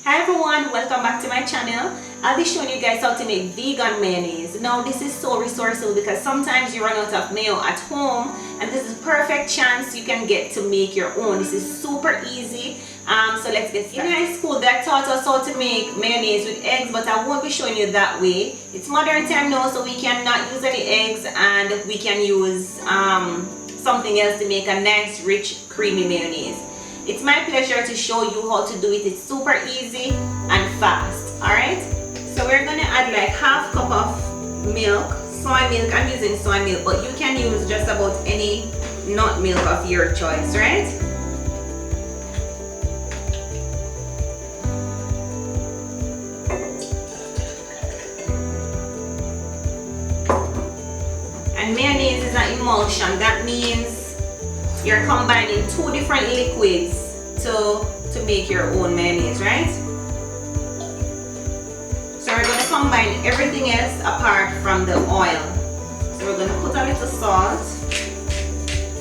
Hi everyone, welcome back to my channel. I'll be showing you guys how to make vegan mayonnaise. Now this is so resourceful because sometimes you run out of mayo at home and this is a perfect chance you can get to make your own. This is super easy. So let's get started. In high school they taught us how to make mayonnaise with eggs, but I won't be showing you that way. It's modern time now, so we cannot use any eggs and we can use something else to make a nice rich creamy mayonnaise. It's my pleasure to show you how to do it. It's super easy and fast. Alright, so we're gonna add like half cup of milk, soy milk. I'm using soy milk, but you can use just about any nut milk of your choice, right? And mayonnaise is an emulsion. That means you're combining two different liquids to make your own mayonnaise, right? So we're going to combine everything else apart from the oil. So we're going to put a little salt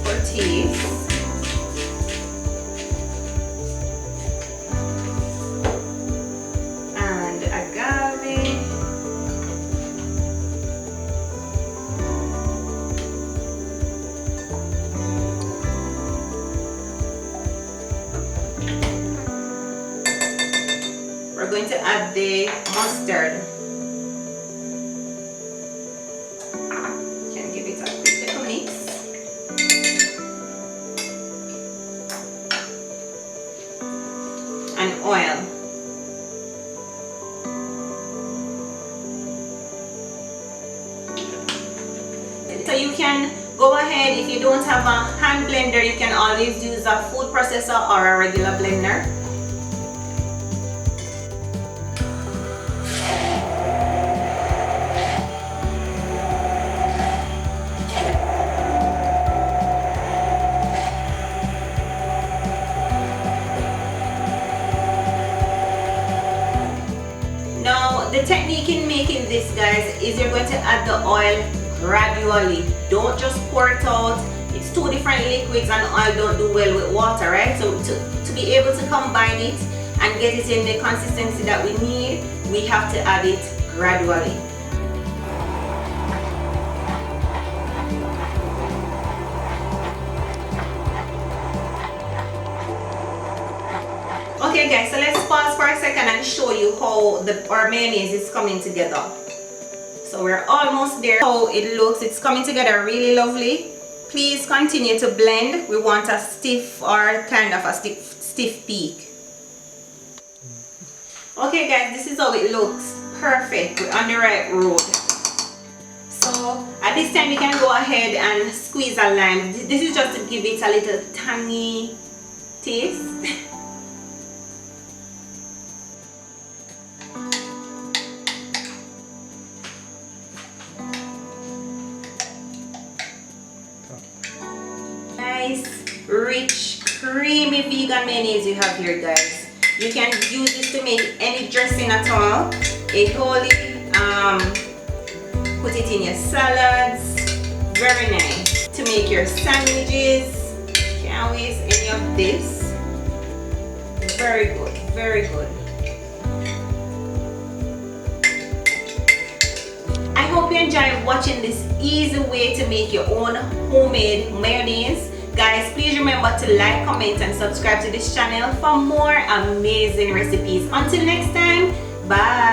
for taste. And agave. We're going to add the mustard. You can give it a quick little mix. And oil. So you can go ahead, if you don't have a hand blender, you can always use a food processor or a regular blender. Now the technique in making this, guys, is you're going to add the oil gradually. Don't just pour it out. It's two different liquids and oil don't do well with water, right? So to be able to combine it and get it in the consistency that we need, we have to add it gradually. Okay guys, so let's pause for a second and show you how our mayonnaise is coming together. So we're almost there. How it looks, it's coming together really lovely. Please continue to blend. We want a stiff or kind of a stiff peak. Okay guys, this is how it looks. Perfect. We're on the right road. So at this time you can go ahead and squeeze a lime. This is just to give it a little tangy taste. Nice, rich, creamy vegan mayonnaise you have here, guys. You can use this to make any dressing at all. A holy, put it in your salads. Very nice. To make your sandwiches. Can't waste any of this. Very good, very good. I hope you enjoy watching this easy way to make your own homemade mayonnaise. Guys, please remember to like, comment and subscribe to this channel for more amazing recipes. Until next time, bye.